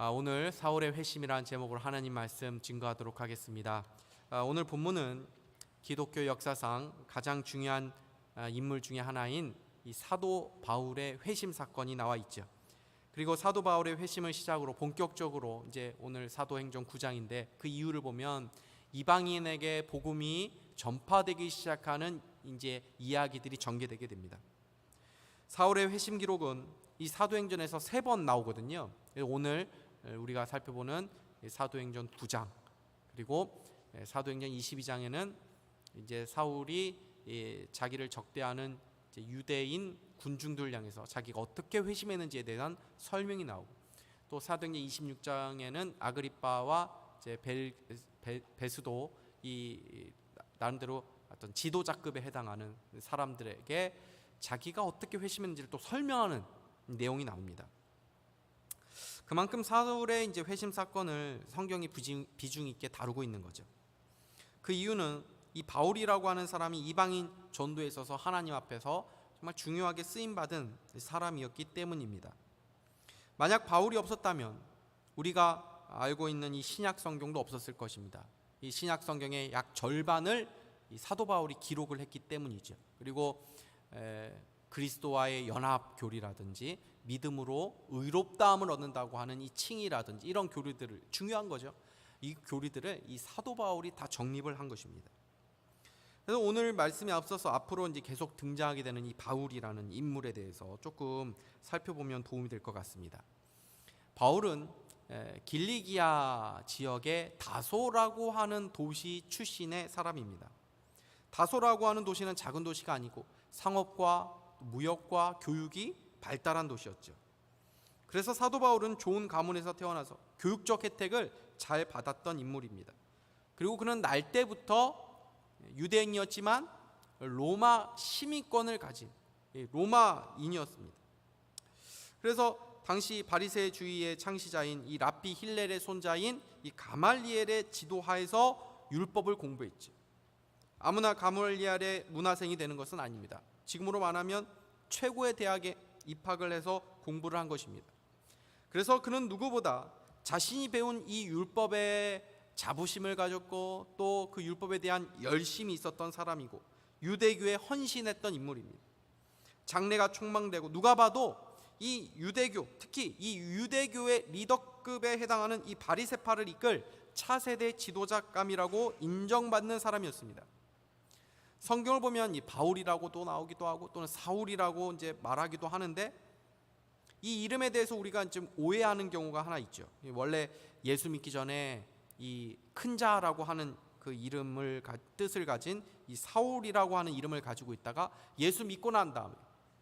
오늘 사울의 회심이라는 제목으로 하나님 말씀 증거하도록 하겠습니다. 오늘 본문은 기독교 역사상 가장 중요한 인물 중에 하나인 이 사도 바울의 회심 사건이 나와 있죠. 그리고 사도 바울의 회심을 시작으로 본격적으로 이제 오늘 사도행전 9장인데 그 이유를 보면 이방인에게 복음이 전파되기 시작하는 이제 이야기들이 전개되게 됩니다. 사울의 회심 기록은 이 사도행전에서 3번 나오거든요. 오늘 우리가 살펴보는 사도행전 9장 그리고 사도행전 22장에는 이제 사울이 자기를 적대하는 이제 유대인 군중들 향해서 자기가 어떻게 회심했는지에 대한 설명이 나오고, 또 사도행전 26장에는 아그리빠와 이제 베스도 이 나름대로 어떤 지도자급에 해당하는 사람들에게 자기가 어떻게 회심했는지를 또 설명하는 내용이 나옵니다. 그만큼 사울의 이제 회심 사건을 성경이 비중 있게 다루고 있는 거죠. 그 이유는 이 바울이라고 하는 사람이 이방인 전도에 있어서 하나님 앞에서 정말 중요하게 쓰임 받은 사람이었기 때문입니다. 만약 바울이 없었다면 우리가 알고 있는 이 신약 성경도 없었을 것입니다. 이 신약 성경의 약 절반을 이 사도 바울이 기록을 했기 때문이죠. 그리고 그리스도와의 연합 교리라든지 믿음으로 의롭다함을 얻는다고 하는 이 칭의라든지 이런 교리들을, 중요한 거죠. 이 교리들을 이 사도 바울이 다 정립을 한 것입니다. 그래서 오늘 말씀에 앞서서 앞으로 이제 계속 등장하게 되는 이 바울이라는 인물에 대해서 조금 살펴보면 도움이 될 것 같습니다. 바울은 길리기아 지역의 다소라고 하는 도시 출신의 사람입니다. 다소라고 하는 도시는 작은 도시가 아니고 상업과 무역과 교육이 발달한 도시였죠. 그래서 사도 바울은 좋은 가문에서 태어나서 교육적 혜택을 잘 받았던 인물입니다. 그리고 그는 날 때부터 유대인이었지만 로마 시민권을 가진 로마인이었습니다. 그래서 당시 바리새주의의 창시자인 이 랍비 힐렐의 손자인 이 가말리엘의 지도하에서 율법을 공부했죠. 아무나 가말리엘의 문화생이 되는 것은 아닙니다. 지금으로 말하면 최고의 대학에 입학을 해서 공부를 한 것입니다. 그래서 그는 누구보다 자신이 배운 이 율법에 자부심을 가졌고 또 그 율법에 대한 열심이 있었던 사람이고 유대교에 헌신했던 인물입니다. 장래가 촉망되고 누가 봐도 이 유대교, 특히 이 유대교의 리더급에 해당하는 이 바리새파를 이끌 차세대 지도자감이라고 인정받는 사람이었습니다. 성경을 보면 이 바울이라고 또 나오기도 하고 또는 사울이라고 이제 말하기도 하는데 이 이름에 대해서 우리가 좀 오해하는 경우가 하나 있죠. 원래 예수 믿기 전에 이 큰 자라고 하는 그 이름을 뜻을 가진 이 사울이라고 하는 이름을 가지고 있다가 예수 믿고 난 다음에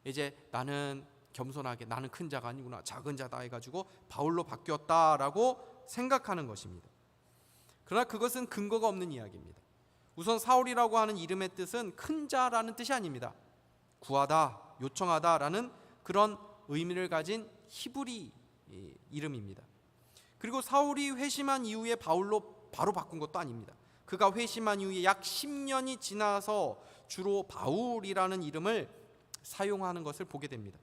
이제 나는 겸손하게 나는 큰 자가 아니구나 작은 자다 해가지고 바울로 바뀌었다라고 생각하는 것입니다. 그러나 그것은 근거가 없는 이야기입니다. 우선 사울이라고 하는 이름의 뜻은 큰 자라는 뜻이 아닙니다. 구하다, 요청하다라는 그런 의미를 가진 히브리 이름입니다. 그리고 사울이 회심한 이후에 바울로 바로 바꾼 것도 아닙니다. 그가 회심한 이후에 약 10년이 지나서 주로 바울이라는 이름을 사용하는 것을 보게 됩니다.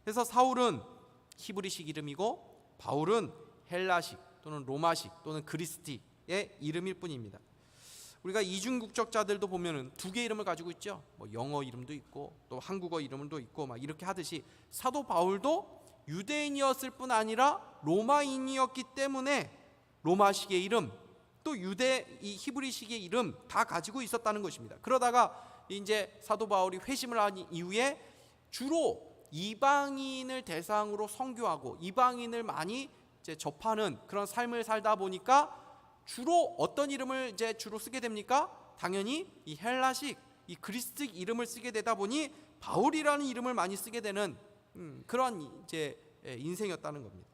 그래서 사울은 히브리식 이름이고 바울은 헬라식 또는 로마식 또는 그리스티의 이름일 뿐입니다. 우리가 이중국적자들도 보면은 2개 이름을 가지고 있죠. 뭐 영어 이름도 있고 또 한국어 이름도 있고 막 이렇게 하듯이 사도 바울도 유대인이었을 뿐 아니라 로마인이었기 때문에 로마식의 이름 또 이 히브리식의 이름 다 가지고 있었다는 것입니다. 그러다가 이제 사도 바울이 회심을 한 이후에 주로 이방인을 대상으로 선교하고 이방인을 많이 이제 접하는 그런 삶을 살다 보니까 주로 어떤 이름을 이제 주로 쓰게 됩니까? 당연히 이 헬라식, 이 그리스식 이름을 쓰게 되다 보니 바울이라는 이름을 많이 쓰게 되는 그런 이제 인생이었다는 겁니다.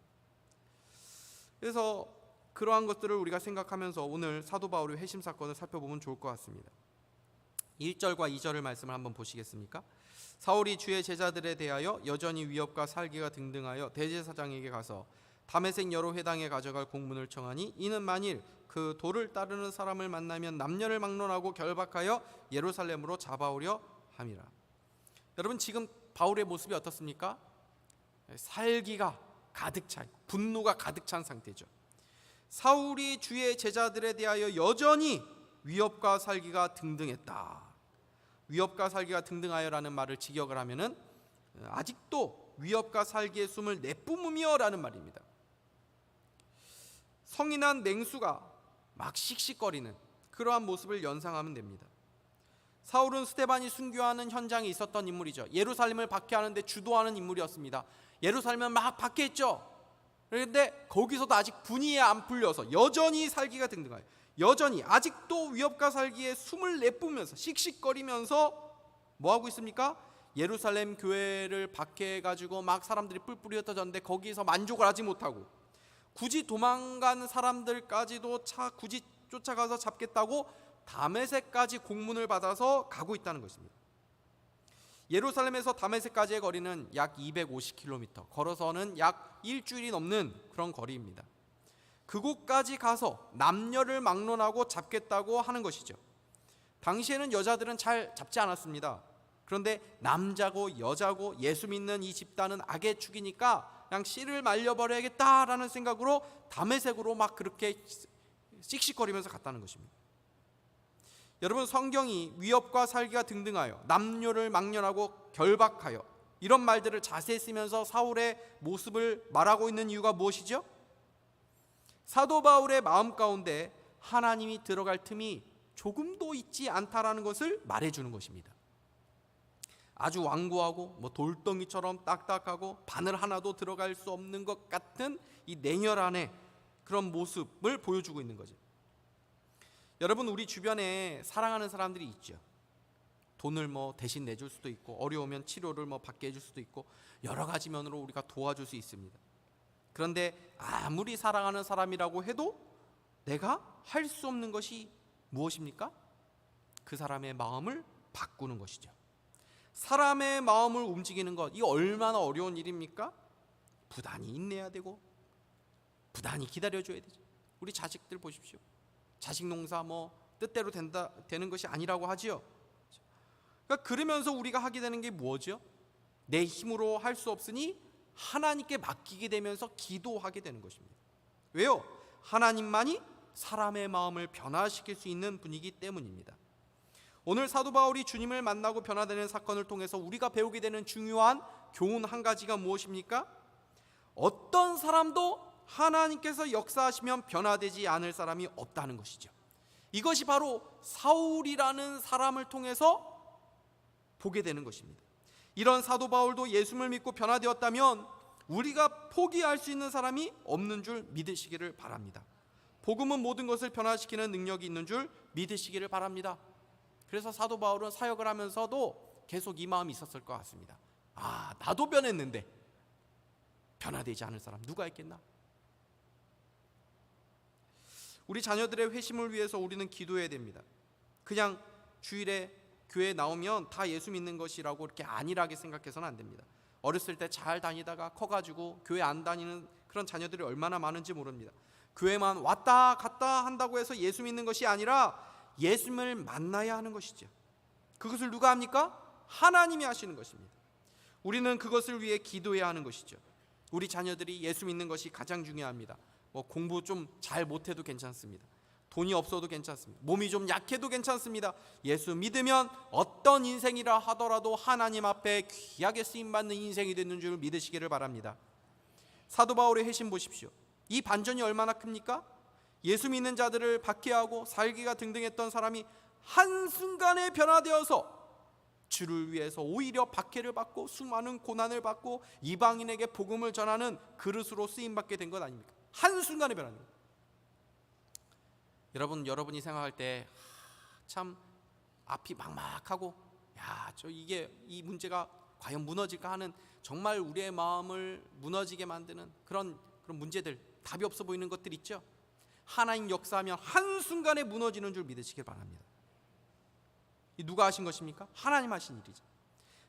그래서 그러한 것들을 우리가 생각하면서 오늘 사도 바울의 회심 사건을 살펴보면 좋을 것 같습니다. 1절과 2절을 말씀을 한번 보시겠습니까? 사울이 주의 제자들에 대하여 여전히 위협과 살기가 등등하여 대제사장에게 가서 다메섹 여러 회당에 가져갈 공문을 청하니 이는 만일 그 도를 따르는 사람을 만나면 남녀를 막론하고 결박하여 예루살렘으로 잡아오려 함이라. 여러분 지금 바울의 모습이 어떻습니까? 살기가 가득 차 있고 분노가 가득 찬 상태죠. 사울이 주의 제자들에 대하여 여전히 위협과 살기가 등등했다. 위협과 살기가 등등하여라는 말을 직역을 하면은 아직도 위협과 살기의 숨을 내뿜으며라는 말입니다. 성인한 맹수가 막 씩씩거리는 그러한 모습을 연상하면 됩니다. 사울은 스데반이 순교하는 현장에 있었던 인물이죠. 예루살렘을 박해하는데 주도하는 인물이었습니다. 예루살렘을 막 박해했죠. 그런데 거기서도 아직 분이 안 풀려서 여전히 살기가 등등해요. 여전히 아직도 위협과 살기에 숨을 내뿜으면서 씩씩거리면서 뭐하고 있습니까? 예루살렘 교회를 박해해가지고 막 사람들이 뿔뿔이 흩어졌는데 거기서 만족을 하지 못하고 굳이 도망간 사람들까지도 굳이 쫓아가서 잡겠다고 다메섹까지 공문을 받아서 가고 있다는 것입니다. 예루살렘에서 다메섹까지의 거리는 약 250km, 걸어서는 약 일주일이 넘는 그런 거리입니다. 그곳까지 가서 남녀를 막론하고 잡겠다고 하는 것이죠. 당시에는 여자들은 잘 잡지 않았습니다. 그런데 남자고 여자고 예수 믿는 이 집단은 악의 축이니까 그냥 씨를 말려버려야겠다라는 생각으로 다메섹으로 막 그렇게 씩씩거리면서 갔다는 것입니다. 여러분, 성경이 위협과 살기가 등등하여 남녀를 막론하고 결박하여 이런 말들을 자세히 쓰면서 사울의 모습을 말하고 있는 이유가 무엇이죠? 사도 바울의 마음 가운데 하나님이 들어갈 틈이 조금도 있지 않다라는 것을 말해주는 것입니다. 아주 완고하고 돌덩이처럼 딱딱하고 바늘 하나도 들어갈 수 없는 것 같은 이 냉혈한의 그런 모습을 보여주고 있는 거죠. 여러분, 우리 주변에 사랑하는 사람들이 있죠. 돈을 대신 내줄 수도 있고 어려우면 치료를 받게 해줄 수도 있고 여러 가지 면으로 우리가 도와줄 수 있습니다. 그런데 아무리 사랑하는 사람이라고 해도 내가 할 수 없는 것이 무엇입니까? 그 사람의 마음을 바꾸는 것이죠. 사람의 마음을 움직이는 것, 이 얼마나 어려운 일입니까? 부단히 인내해야 되고 부단히 기다려줘야 되죠. 우리 자식들 보십시오. 자식 농사 뜻대로 되는 것이 아니라고 하지요. 그러니까 그러면서 우리가 하게 되는 게 뭐죠? 내 힘으로 할 수 없으니 하나님께 맡기게 되면서 기도하게 되는 것입니다. 왜요? 하나님만이 사람의 마음을 변화시킬 수 있는 분이기 때문입니다. 오늘 사도 바울이 주님을 만나고 변화되는 사건을 통해서 우리가 배우게 되는 중요한 교훈 한 가지가 무엇입니까? 어떤 사람도 하나님께서 역사하시면 변화되지 않을 사람이 없다는 것이죠. 이것이 바로 사울이라는 사람을 통해서 보게 되는 것입니다. 이런 사도 바울도 예수를 믿고 변화되었다면 우리가 포기할 수 있는 사람이 없는 줄 믿으시기를 바랍니다. 복음은 모든 것을 변화시키는 능력이 있는 줄 믿으시기를 바랍니다. 그래서 사도 바울은 사역을 하면서도 계속 이 마음이 있었을 것 같습니다. 나도 변했는데 변화되지 않을 사람 누가 있겠나? 우리 자녀들의 회심을 위해서 우리는 기도해야 됩니다. 그냥 주일에 교회에 나오면 다 예수 믿는 것이라고 이렇게 안일하게 생각해서는 안 됩니다. 어렸을 때 잘 다니다가 커가지고 교회 안 다니는 그런 자녀들이 얼마나 많은지 모릅니다. 교회만 왔다 갔다 한다고 해서 예수 믿는 것이 아니라 예수님을 만나야 하는 것이죠. 그것을 누가 합니까? 하나님이 하시는 것입니다. 우리는 그것을 위해 기도해야 하는 것이죠. 우리 자녀들이 예수 믿는 것이 가장 중요합니다. 공부 좀 잘 못해도 괜찮습니다. 돈이 없어도 괜찮습니다. 몸이 좀 약해도 괜찮습니다. 예수 믿으면 어떤 인생이라 하더라도 하나님 앞에 귀하게 쓰임받는 인생이 되는 줄 믿으시기를 바랍니다. 사도 바울의 회심 보십시오. 이 반전이 얼마나 큽니까? 예수 믿는 자들을 박해하고 살기가 등등했던 사람이 한순간에 변화되어서 주를 위해서 오히려 박해를 받고 수많은 고난을 받고 이방인에게 복음을 전하는 그릇으로 쓰임받게 된 것 아닙니까? 한순간에 변하는 거예요. 여러분이 생각할 때 참 앞이 막막하고 이 문제가 과연 무너질까 하는 정말 우리의 마음을 무너지게 만드는 그런 문제들, 답이 없어 보이는 것들 있죠. 하나님 역사하면 한순간에 무너지는 줄 믿으시길 바랍니다. 이 누가 하신 것입니까? 하나님 하신 일이죠.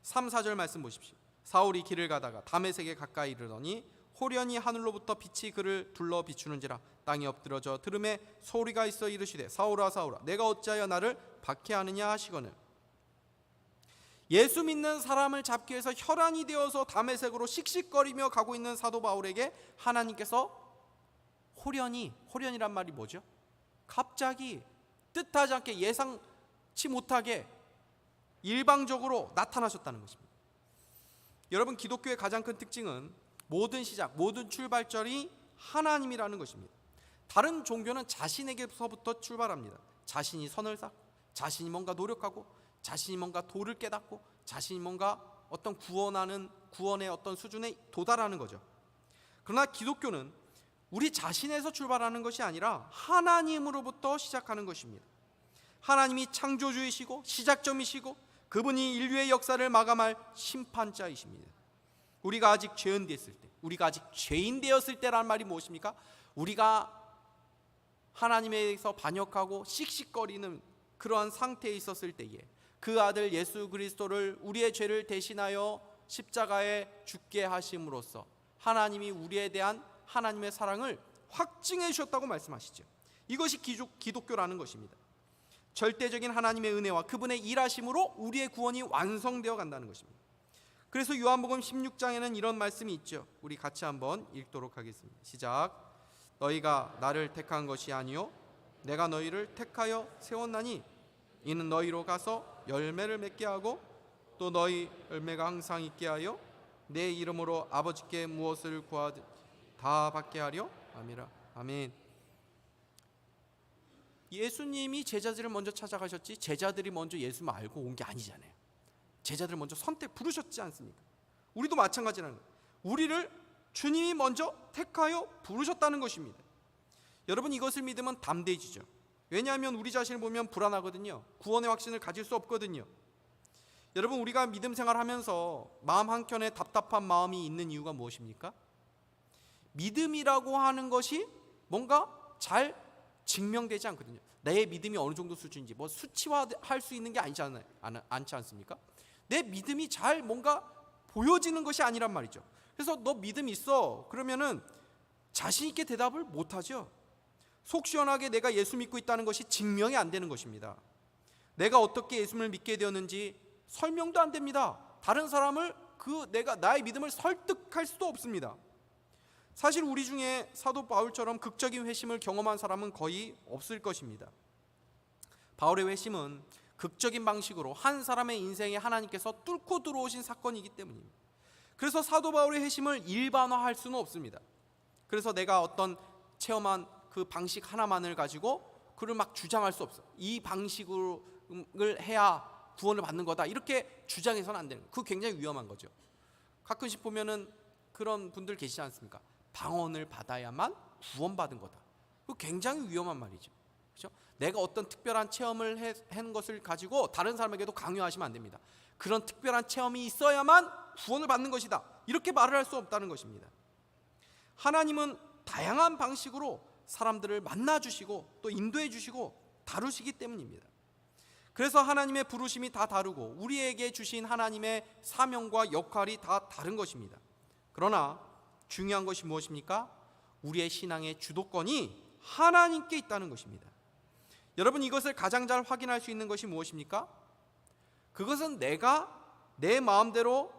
3, 4절 말씀 보십시오. 사울이 길을 가다가 다메섹에 가까이 이르더니 호련히 하늘로부터 빛이 그를 둘러 비추는지라 땅이 엎드러져 들음에 소리가 있어 이르시되 사울아 사울아 내가 어찌하여 나를 박해하느냐 하시거늘. 예수 믿는 사람을 잡기 위해서 혈안이 되어서 다메섹으로 씩씩거리며 가고 있는 사도 바울에게 하나님께서 호련이란 말이 뭐죠? 갑자기 뜻하지 않게 예상치 못하게 일방적으로 나타나셨다는 것입니다. 여러분, 기독교의 가장 큰 특징은 모든 시작, 모든 출발점이 하나님이라는 것입니다. 다른 종교는 자신에게서부터 출발합니다. 자신이 선을 쌓고, 자신이 뭔가 노력하고, 자신이 뭔가 도를 깨닫고, 자신이 뭔가 어떤 구원의 어떤 수준에 도달하는 거죠. 그러나 기독교는 우리 자신에서 출발하는 것이 아니라 하나님으로부터 시작하는 것입니다. 하나님이 창조주이시고 시작점이시고 그분이 인류의 역사를 마감할 심판자이십니다. 우리가 아직 죄인 되었을 때, 우리가 아직 죄인 되었을 때라는 말이 무엇입니까? 우리가 하나님에서 반역하고 씩씩거리는 그러한 상태에 있었을 때에 그 아들 예수 그리스도를 우리의 죄를 대신하여 십자가에 죽게 하심으로써 하나님이 우리에 대한 하나님의 사랑을 확증해 주셨다고 말씀하시죠. 이것이 기독교라는 것입니다. 절대적인 하나님의 은혜와 그분의 일하심으로 우리의 구원이 완성되어 간다는 것입니다. 그래서 요한복음 16장에는 이런 말씀이 있죠. 우리 같이 한번 읽도록 하겠습니다. 시작. 너희가 나를 택한 것이 아니요 내가 너희를 택하여 세웠나니 이는 너희로 가서 열매를 맺게 하고 또 너희 열매가 항상 있게 하여 내 이름으로 아버지께 무엇을 구하든 다 받게 하려 함이라. 아멘. 예수님이 제자들을 먼저 찾아가셨지 제자들이 먼저 예수 알고 온 게 아니잖아요. 제자들을 먼저 부르셨지 않습니까? 우리도 마찬가지라는 거예요. 우리를 주님이 먼저 택하여 부르셨다는 것입니다. 여러분, 이것을 믿으면 담대해지죠. 왜냐하면 우리 자신을 보면 불안하거든요. 구원의 확신을 가질 수 없거든요. 여러분, 우리가 믿음 생활하면서 마음 한켠에 답답한 마음이 있는 이유가 무엇입니까? 믿음이라고 하는 것이 뭔가 잘 증명되지 않거든요. 내 믿음이 어느 정도 수준인지 뭐 수치화할 수 있는 게 않지 않습니까? 내 믿음이 잘 뭔가 보여지는 것이 아니란 말이죠. 그래서 너 믿음 있어 그러면은 자신 있게 대답을 못하죠. 속 시원하게 내가 예수 믿고 있다는 것이 증명이 안 되는 것입니다. 내가 어떻게 예수를 믿게 되었는지 설명도 안 됩니다. 다른 사람을 나의 믿음을 설득할 수도 없습니다. 사실 우리 중에 사도 바울처럼 극적인 회심을 경험한 사람은 거의 없을 것입니다. 바울의 회심은 극적인 방식으로 한 사람의 인생에 하나님께서 뚫고 들어오신 사건이기 때문입니다. 그래서 사도 바울의 회심을 일반화할 수는 없습니다. 그래서 내가 어떤 체험한 그 방식 하나만을 가지고 그를 막 주장할 수 없어. 이 방식을 해야 구원을 받는 거다 이렇게 주장해서는 안 되는 거예요. 그거 굉장히 위험한 거죠. 가끔씩 보면은 그런 분들 계시지 않습니까? 방언을 받아야만 구원받은 거다. 그거 굉장히 위험한 말이죠. 그렇죠? 내가 어떤 특별한 체험을 한 것을 가지고 다른 사람에게도 강요하시면 안 됩니다. 그런 특별한 체험이 있어야만 구원을 받는 것이다. 이렇게 말을 할 수 없다는 것입니다. 하나님은 다양한 방식으로 사람들을 만나주시고 또 인도해주시고 다루시기 때문입니다. 그래서 하나님의 부르심이 다 다르고 우리에게 주신 하나님의 사명과 역할이 다 다른 것입니다. 그러나 중요한 것이 무엇입니까? 우리의 신앙의 주도권이 하나님께 있다는 것입니다. 여러분, 이것을 가장 잘 확인할 수 있는 것이 무엇입니까? 그것은 내가 내 마음대로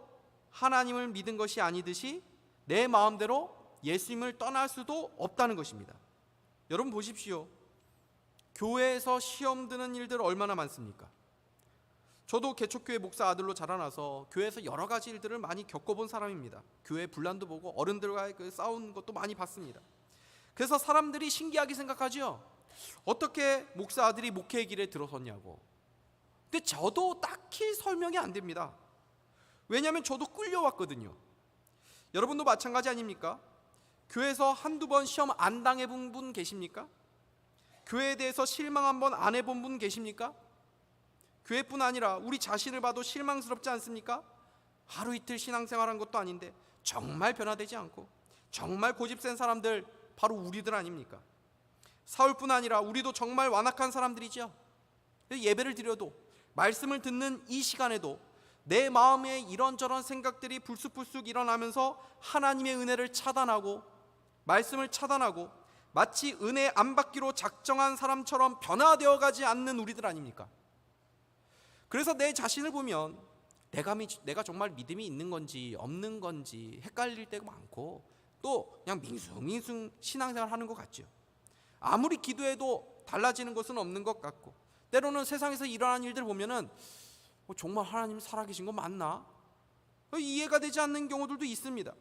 하나님을 믿은 것이 아니듯이 내 마음대로 예수님을 떠날 수도 없다는 것입니다. 여러분 보십시오. 교회에서 시험 드는 일들 얼마나 많습니까? 저도 개척교회 목사 아들로 자라나서 교회에서 여러 가지 일들을 많이 겪어본 사람입니다. 교회 분란도 보고 어른들과의 싸우는 것도 많이 봤습니다. 그래서 사람들이 신기하게 생각하죠. 어떻게 목사 아들이 목회의 길에 들어섰냐고. 근데 저도 딱히 설명이 안 됩니다. 왜냐하면 저도 끌려왔거든요. 여러분도 마찬가지 아닙니까? 교회에서 한두 번 시험 안 당해본 분 계십니까? 교회에 대해서 실망 한번 안 해본 분 계십니까? 교회뿐 아니라 우리 자신을 봐도 실망스럽지 않습니까? 하루 이틀 신앙생활한 것도 아닌데 정말 변화되지 않고 정말 고집센 사람들 바로 우리들 아닙니까? 사울뿐 아니라 우리도 정말 완악한 사람들이죠. 예배를 드려도 말씀을 듣는 이 시간에도 내 마음에 이런저런 생각들이 불쑥불쑥 일어나면서 하나님의 은혜를 차단하고 말씀을 차단하고 마치 은혜 안 받기로 작정한 사람처럼 변화되어 가지 않는 우리들 아닙니까? 그래서 내 자신을 보면 내가 정말 믿음이 있는 건지 없는 건지 헷갈릴 때가 많고, 또 그냥 밍숭밍숭 신앙생활 하는 것 같죠. 아무리 기도해도 달라지는 것은 없는 것 같고, 때로는 세상에서 일어나는 일들 보면은 정말 하나님 살아계신 거 맞나? 이해가 되지 않는 경우들도 있습니다.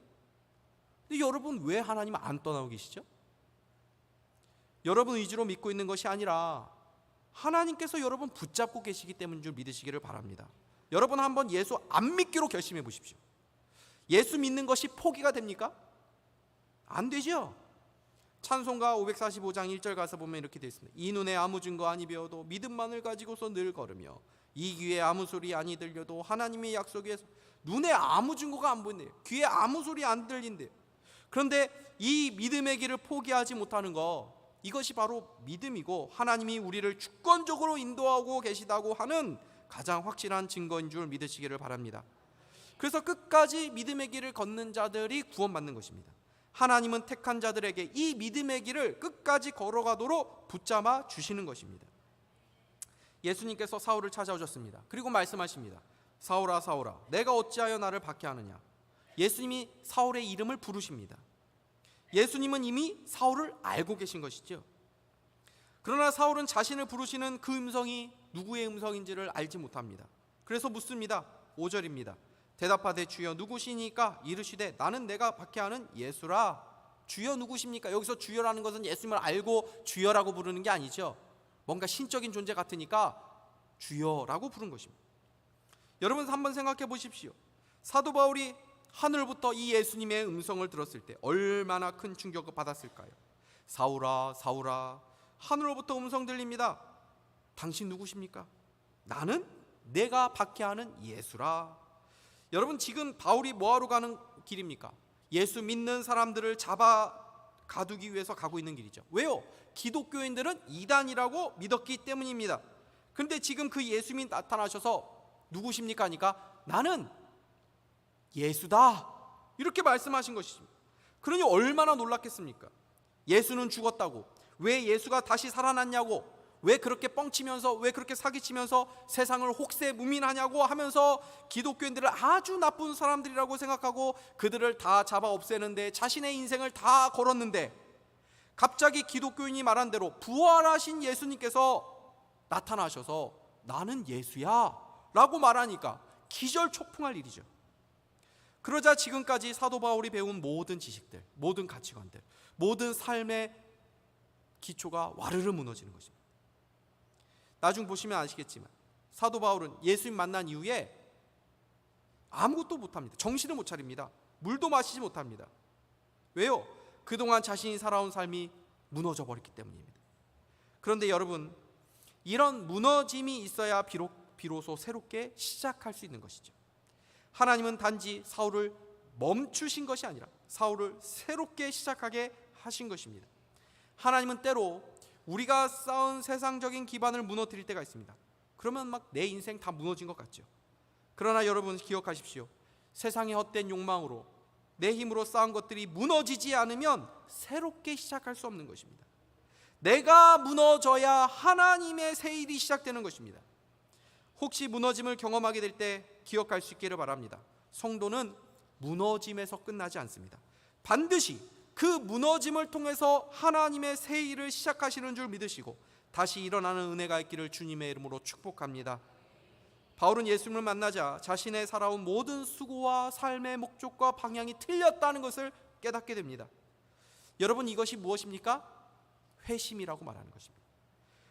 근데 여러분, 왜 하나님 안 떠나고 계시죠? 여러분 의지로 믿고 있는 것이 아니라 하나님께서 여러분 붙잡고 계시기 때문인 줄 믿으시기를 바랍니다. 여러분, 한번 예수 안 믿기로 결심해 보십시오. 예수 믿는 것이 포기가 됩니까? 안 되죠. 찬송가 545장 1절 가서 보면 이렇게 되어 있습니다. 이 눈에 아무 증거 아니 배워도 믿음만을 가지고서 늘 걸으며, 이 귀에 아무 소리 아니 들려도 하나님의 약속에서. 눈에 아무 증거가 안 보인대요. 귀에 아무 소리 안 들린대요. 그런데 이 믿음의 길을 포기하지 못하는 거, 이것이 바로 믿음이고 하나님이 우리를 주권적으로 인도하고 계시다고 하는 가장 확실한 증거인 줄 믿으시기를 바랍니다. 그래서 끝까지 믿음의 길을 걷는 자들이 구원받는 것입니다. 하나님은 택한 자들에게 이 믿음의 길을 끝까지 걸어가도록 붙잡아 주시는 것입니다. 예수님께서 사울을 찾아오셨습니다. 그리고 말씀하십니다. 사울아 사울아, 내가 어찌하여 나를 박해하느냐. 예수님이 사울의 이름을 부르십니다. 예수님은 이미 사울을 알고 계신 것이죠. 그러나 사울은 자신을 부르시는 그 음성이 누구의 음성인지를 알지 못합니다. 그래서 묻습니다. 5절입니다. 대답하되 주여 누구시니까? 이르시되 나는 내가 박해하는 예수라. 주여 누구십니까? 여기서 주여라는 것은 예수님을 알고 주여라고 부르는 게 아니죠. 뭔가 신적인 존재 같으니까 주여라고 부른 것입니다. 여러분, 한번 생각해 보십시오. 사도 바울이 하늘부터 이 예수님의 음성을 들었을 때 얼마나 큰 충격을 받았을까요? 사울아 사울아, 하늘로부터 음성 들립니다. 당신 누구십니까? 나는 내가 박해하는 예수라. 여러분, 지금 바울이 뭐하러 가는 길입니까? 예수 믿는 사람들을 잡아 가두기 위해서 가고 있는 길이죠. 왜요? 기독교인들은 이단이라고 믿었기 때문입니다. 그런데 지금 그 예수님이 나타나셔서 누구십니까 하니까 나는 예수다, 이렇게 말씀하신 것이죠. 그러니 얼마나 놀랐겠습니까? 예수는 죽었다고, 왜 예수가 다시 살아났냐고, 왜 그렇게 뻥치면서, 왜 그렇게 사기치면서 세상을 혹세무민하냐고 하면서 기독교인들을 아주 나쁜 사람들이라고 생각하고 그들을 다 잡아 없애는데 자신의 인생을 다 걸었는데, 갑자기 기독교인이 말한 대로 부활하신 예수님께서 나타나셔서 나는 예수야 라고 말하니까 기절초풍할 일이죠. 그러자 지금까지 사도 바울이 배운 모든 지식들, 모든 가치관들, 모든 삶의 기초가 와르르 무너지는 것입니다. 나중 보시면 아시겠지만 사도 바울은 예수님 만난 이후에 아무것도 못합니다. 정신을 못 차립니다. 물도 마시지 못합니다. 왜요? 그동안 자신이 살아온 삶이 무너져 버렸기 때문입니다. 그런데 여러분, 이런 무너짐이 있어야 비로소 새롭게 시작할 수 있는 것이죠. 하나님은 단지 사울을 멈추신 것이 아니라 사울을 새롭게 시작하게 하신 것입니다. 하나님은 때로 우리가 쌓은 세상적인 기반을 무너뜨릴 때가 있습니다. 그러면 막 내 인생 다 무너진 것 같죠. 그러나 여러분 기억하십시오. 세상의 헛된 욕망으로 내 힘으로 쌓은 것들이 무너지지 않으면 새롭게 시작할 수 없는 것입니다. 내가 무너져야 하나님의 새 일이 시작되는 것입니다. 혹시 무너짐을 경험하게 될 때 기억할 수 있기를 바랍니다. 성도는 무너짐에서 끝나지 않습니다. 반드시 그 무너짐을 통해서 하나님의 새 일을 시작하시는 줄 믿으시고 다시 일어나는 은혜가 있기를 주님의 이름으로 축복합니다. 바울은 예수님을 만나자 자신의 살아온 모든 수고와 삶의 목적과 방향이 틀렸다는 것을 깨닫게 됩니다. 여러분, 이것이 무엇입니까? 회심이라고 말하는 것입니다.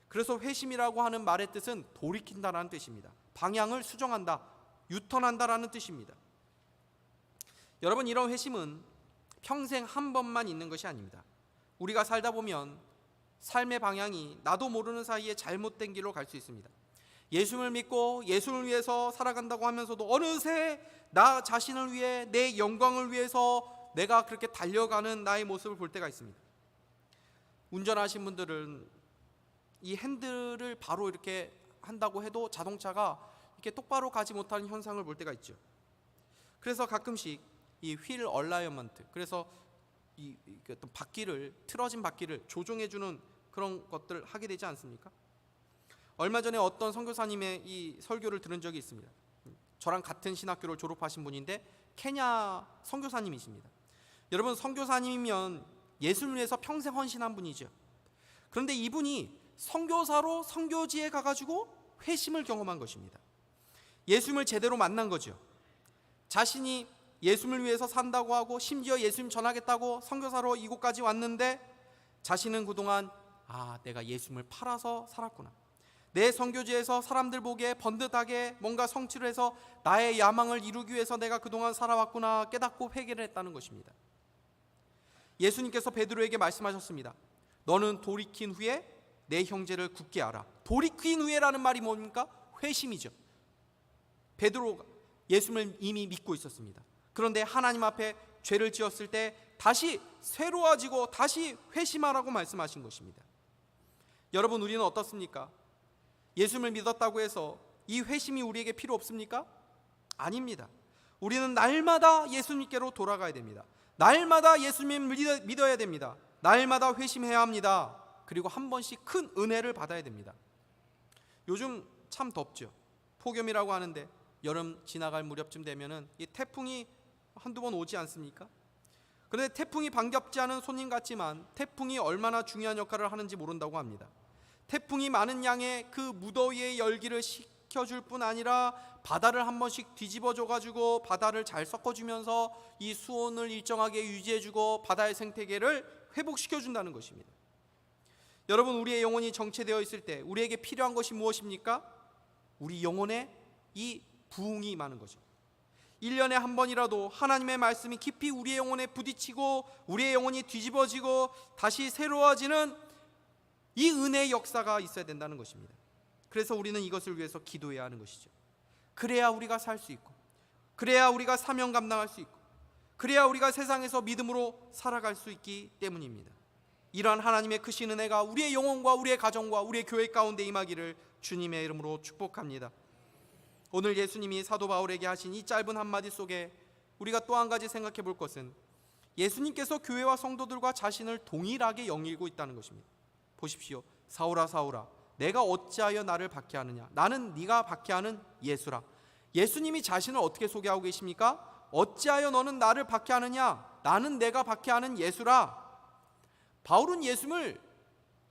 그래서 회심이라고 하는 말의 뜻은 돌이킨다라는 뜻입니다. 방향을 수정한다, 유턴한다라는 뜻입니다. 여러분, 이런 회심은 평생 한 번만 있는 것이 아닙니다. 우리가 살다 보면 삶의 방향이 나도 모르는 사이에 잘못된 길로 갈 수 있습니다. 예수를 믿고 예수를 위해서 살아간다고 하면서도 어느새 나 자신을 위해, 내 영광을 위해서 내가 그렇게 달려가는 나의 모습을 볼 때가 있습니다. 운전하신 분들은 이 핸들을 바로 이렇게 한다고 해도 자동차가 이렇게 똑바로 가지 못하는 현상을 볼 때가 있죠. 그래서 가끔씩 이 휠 얼라이먼트, 그래서 이 어떤 바퀴를, 틀어진 바퀴를 조종해주는 그런 것들을 하게 되지 않습니까? 얼마 전에 어떤 선교사님의 이 설교를 들은 적이 있습니다. 저랑 같은 신학교를 졸업하신 분인데 케냐 선교사님이십니다. 여러분, 선교사님이면 예수를 위해서 평생 헌신한 분이죠. 그런데 이분이 선교사로 선교지에 가가지고 회심을 경험한 것입니다. 예수님을 제대로 만난 거죠. 자신이 예수님을 위해서 산다고 하고 심지어 예수님 전하겠다고 선교사로 이곳까지 왔는데 자신은 그동안 내가 예수님을 팔아서 살았구나. 내 선교지에서 사람들 보기에 번듯하게 뭔가 성취를 해서 나의 야망을 이루기 위해서 내가 그동안 살아왔구나 깨닫고 회개를 했다는 것입니다. 예수님께서 베드로에게 말씀하셨습니다. 너는 돌이킨 후에 내 형제를 굳게 하라. 돌이킨 후에라는 말이 뭡니까? 회심이죠. 베드로가 예수님을 이미 믿고 있었습니다. 그런데 하나님 앞에 죄를 지었을 때 다시 새로워지고 다시 회심하라고 말씀하신 것입니다. 여러분, 우리는 어떻습니까? 예수님을 믿었다고 해서 이 회심이 우리에게 필요 없습니까? 아닙니다. 우리는 날마다 예수님께로 돌아가야 됩니다. 날마다 예수님을 믿어야 됩니다. 날마다 회심해야 합니다. 그리고 한 번씩 큰 은혜를 받아야 됩니다. 요즘 참 덥죠. 폭염이라고 하는데 여름 지나갈 무렵쯤 되면은 이 태풍이 한두 번 오지 않습니까? 그런데 태풍이 반갑지 않은 손님 같지만 태풍이 얼마나 중요한 역할을 하는지 모른다고 합니다. 태풍이 많은 양의 그 무더위의 열기를 식혀줄 뿐 아니라 바다를 한 번씩 뒤집어줘 가지고 바다를 잘 섞어주면서 이 수온을 일정하게 유지해주고 바다의 생태계를 회복시켜준다는 것입니다. 여러분, 우리의 영혼이 정체되어 있을 때 우리에게 필요한 것이 무엇입니까? 우리 영혼에 이 부흥이 임하는 것입니다. 1년에 한 번이라도 하나님의 말씀이 깊이 우리의 영혼에 부딪히고 우리의 영혼이 뒤집어지고 다시 새로워지는 이 은혜의 역사가 있어야 된다는 것입니다. 그래서 우리는 이것을 위해서 기도해야 하는 것이죠. 그래야 우리가 살 수 있고, 그래야 우리가 사명 감당할 수 있고, 그래야 우리가 세상에서 믿음으로 살아갈 수 있기 때문입니다. 이러한 하나님의 크신 은혜가 우리의 영혼과 우리의 가정과 우리의 교회 가운데 임하기를 주님의 이름으로 축복합니다. 오늘 예수님이 사도 바울에게 하신 이 짧은 한마디 속에 우리가 또 한 가지 생각해 볼 것은 예수님께서 교회와 성도들과 자신을 동일하게 영일고 있다는 것입니다. 보십시오. 사울아 사울아 내가 어찌하여 나를 박해하느냐? 나는 네가 박해하는 예수라. 예수님이 자신을 어떻게 소개하고 계십니까? 어찌하여 너는 나를 박해하느냐? 나는 내가 박해하는 예수라. 바울은 예수님을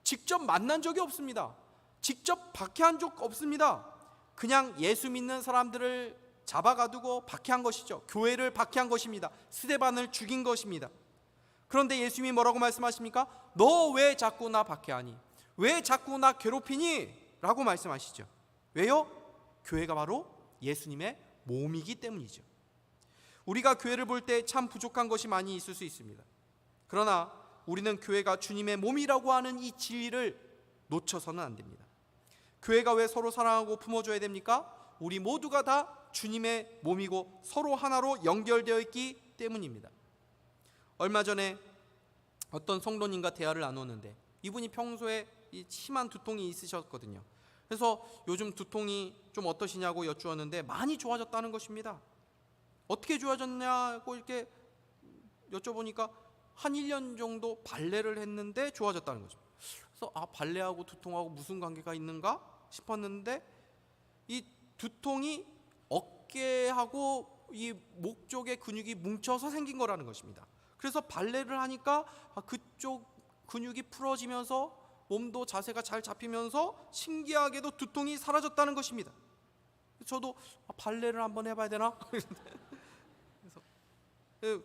직접 만난 적이 없습니다. 직접 박해한 적 없습니다. 그냥 예수 믿는 사람들을 잡아가두고 박해한 것이죠. 교회를 박해한 것입니다. 스데반을 죽인 것입니다. 그런데 예수님이 뭐라고 말씀하십니까? 너 왜 자꾸 나 박해하니? 왜 자꾸 나 괴롭히니? 라고 말씀하시죠. 왜요? 교회가 바로 예수님의 몸이기 때문이죠. 우리가 교회를 볼 때 참 부족한 것이 많이 있을 수 있습니다. 그러나 우리는 교회가 주님의 몸이라고 하는 이 진리를 놓쳐서는 안 됩니다. 교회가 왜 서로 사랑하고 품어줘야 됩니까? 우리 모두가 다 주님의 몸이고 서로 하나로 연결되어 있기 때문입니다. 얼마 전에 어떤 성도님과 대화를 나눴는데 이분이 평소에 심한 두통이 있으셨거든요. 그래서 요즘 두통이 좀 어떠시냐고 여쭈었는데 많이 좋아졌다는 것입니다. 어떻게 좋아졌냐고 이렇게 여쭤보니까 한 1년 정도 발레를 했는데 좋아졌다는 거죠. 그래서 발레하고 두통하고 무슨 관계가 있는가 싶었는데 이 두통이 어깨하고 이 목 쪽의 근육이 뭉쳐서 생긴 거라는 것입니다. 그래서 발레를 하니까 그쪽 근육이 풀어지면서 몸도 자세가 잘 잡히면서 신기하게도 두통이 사라졌다는 것입니다. 저도 발레를 한번 해봐야 되나? 그래서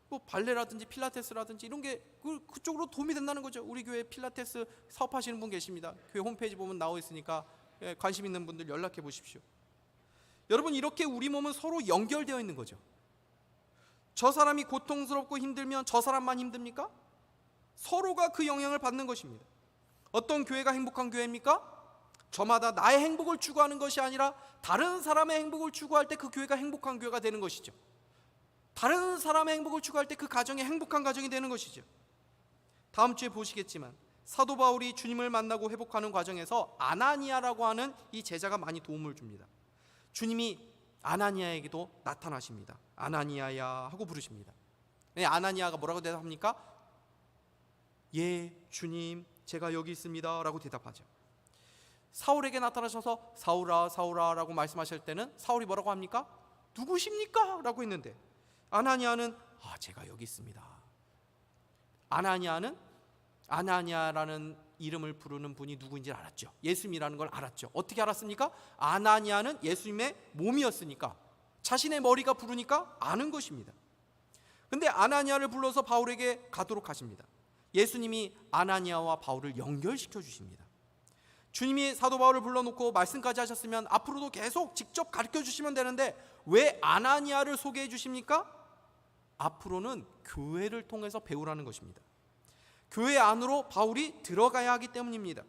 뭐 발레라든지 필라테스라든지 이런 게 그쪽으로 도움이 된다는 거죠. 우리 교회 필라테스 사업하시는 분 계십니다. 교회 홈페이지 보면 나와 있으니까 관심 있는 분들 연락해 보십시오. 여러분, 이렇게 우리 몸은 서로 연결되어 있는 거죠. 저 사람이 고통스럽고 힘들면 저 사람만 힘듭니까? 서로가 그 영향을 받는 것입니다. 어떤 교회가 행복한 교회입니까? 저마다 나의 행복을 추구하는 것이 아니라 다른 사람의 행복을 추구할 때 그 교회가 행복한 교회가 되는 것이죠. 다른 사람의 행복을 추구할 때 그 가정이 행복한 가정이 되는 것이죠. 다음 주에 보시겠지만 사도 바울이 주님을 만나고 회복하는 과정에서 아나니아라고 하는 이 제자가 많이 도움을 줍니다. 주님이 아나니아에게도 나타나십니다. 아나니아야 하고 부르십니다. 아나니아가 뭐라고 대답합니까? 예, 주님, 제가 여기 있습니다 라고 대답하죠. 사울에게 나타나셔서 사울아 사울아 라고 말씀하실 때는 사울이 뭐라고 합니까? 누구십니까? 라고 했는데 아나니아는 제가 여기 있습니다. 아나니아라는 이름을 부르는 분이 누구인지 알았죠. 예수님이라는 걸 알았죠. 어떻게 알았습니까? 아나니아는 예수님의 몸이었으니까, 자신의 머리가 부르니까 아는 것입니다. 근데 아나니아를 불러서 바울에게 가도록 하십니다. 예수님이 아나니아와 바울을 연결시켜 주십니다. 주님이 사도 바울을 불러놓고 말씀까지 하셨으면 앞으로도 계속 직접 가르쳐 주시면 되는데 왜 아나니아를 소개해 주십니까? 앞으로는 교회를 통해서 배우라는 것입니다. 교회 안으로 바울이 들어가야 하기 때문입니다.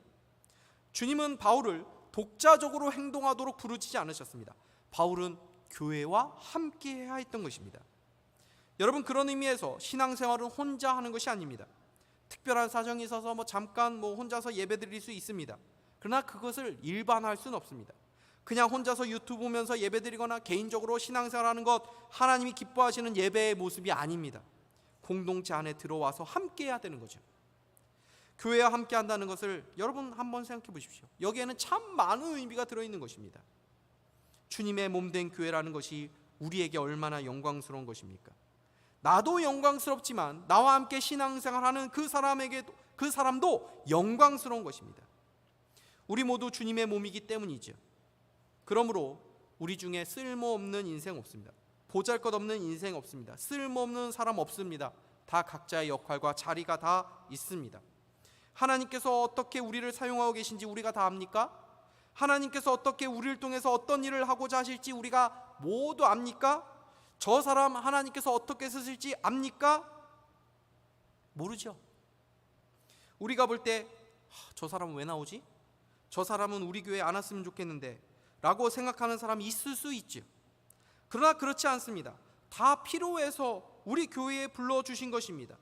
주님은 바울을 독자적으로 행동하도록 부르시지 않으셨습니다. 바울은 교회와 함께 해야 했던 것입니다. 여러분, 그런 의미에서 신앙생활은 혼자 하는 것이 아닙니다. 특별한 사정이 있어서 잠깐 혼자서 예배 드릴 수 있습니다. 그러나 그것을 일반화할 수는 없습니다. 그냥 혼자서 유튜브 보면서 예배 드리거나 개인적으로 신앙생활하는 것, 하나님이 기뻐하시는 예배의 모습이 아닙니다. 공동체 안에 들어와서 함께 해야 되는 거죠. 교회와 함께 한다는 것을 여러분 한번 생각해 보십시오. 여기에는 참 많은 의미가 들어있는 것입니다. 주님의 몸된 교회라는 것이 우리에게 얼마나 영광스러운 것입니까? 나도 영광스럽지만 나와 함께 신앙생활하는 그 사람도 영광스러운 것입니다. 우리 모두 주님의 몸이기 때문이죠. 그러므로 우리 중에 쓸모없는 인생 없습니다. 보잘것없는 인생 없습니다. 쓸모없는 사람 없습니다. 다 각자의 역할과 자리가 다 있습니다. 하나님께서 어떻게 우리를 사용하고 계신지 우리가 다 압니까? 하나님께서 어떻게 우리를 통해서 어떤 일을 하고자 하실지 우리가 모두 압니까? 저 사람 하나님께서 어떻게 쓰실지 압니까? 모르죠. 우리가 볼 때 저 사람은 왜 나오지? 저 사람은 우리 교회에 안 왔으면 좋겠는데 라고 생각하는 사람이 있을 수 있죠. 그러나 그렇지 않습니다. 다 필요해서 우리 교회에 불러주신 것입니다.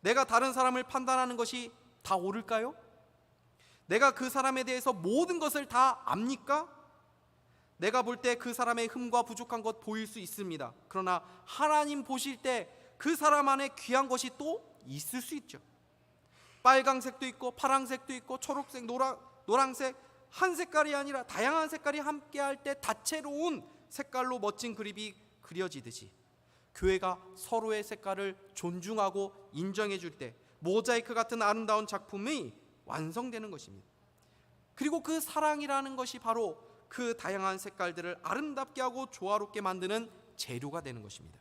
내가 다른 사람을 판단하는 것이 다 옳을까요? 내가 그 사람에 대해서 모든 것을 다 압니까? 내가 볼 때 그 사람의 흠과 부족한 것 보일 수 있습니다. 그러나 하나님 보실 때 그 사람 안에 귀한 것이 또 있을 수 있죠. 빨강색도 있고 파랑색도 있고 초록색, 노란색, 한 색깔이 아니라 다양한 색깔이 함께할 때 다채로운 색깔로 멋진 그림이 그려지듯이 교회가 서로의 색깔을 존중하고 인정해 줄 때 모자이크 같은 아름다운 작품이 완성되는 것입니다. 그리고 그 사랑이라는 것이 바로 그 다양한 색깔들을 아름답게 하고 조화롭게 만드는 재료가 되는 것입니다.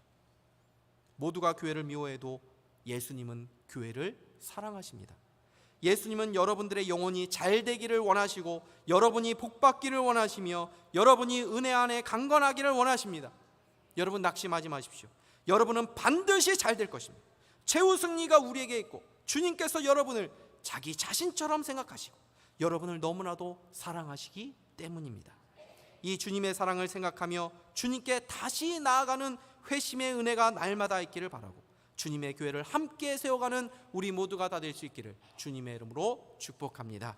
모두가 교회를 미워해도 예수님은 교회를 사랑하십니다. 예수님은 여러분들의 영혼이 잘 되기를 원하시고 여러분이 복받기를 원하시며 여러분이 은혜 안에 강건하기를 원하십니다. 여러분 낙심하지 마십시오. 여러분은 반드시 잘 될 것입니다. 최후 승리가 우리에게 있고 주님께서 여러분을 자기 자신처럼 생각하시고 여러분을 너무나도 사랑하시기 때문입니다. 이 주님의 사랑을 생각하며 주님께 다시 나아가는 회심의 은혜가 날마다 있기를 바라고 주님의 교회를 함께 세워가는 우리 모두가 다 될 수 있기를 주님의 이름으로 축복합니다.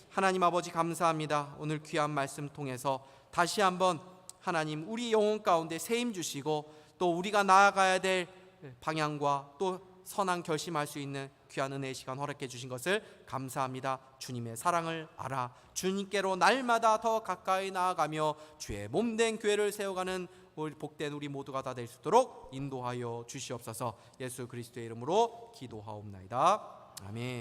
하나님 아버지 감사합니다. 오늘 귀한 말씀 통해서 다시 한번 하나님 우리 영혼 가운데 세임 주시고 또 우리가 나아가야 될 방향과 또 선한 결심할 수 있는 귀한 은혜의 시간 허락해 주신 것을 감사합니다. 주님의 사랑을 알아 주님께로 날마다 더 가까이 나아가며 주의 몸된 교회를 세워가는 복된 우리 모두가 다 될 수 있도록 인도하여 주시옵소서. 예수 그리스도의 이름으로 기도하옵나이다. 아멘.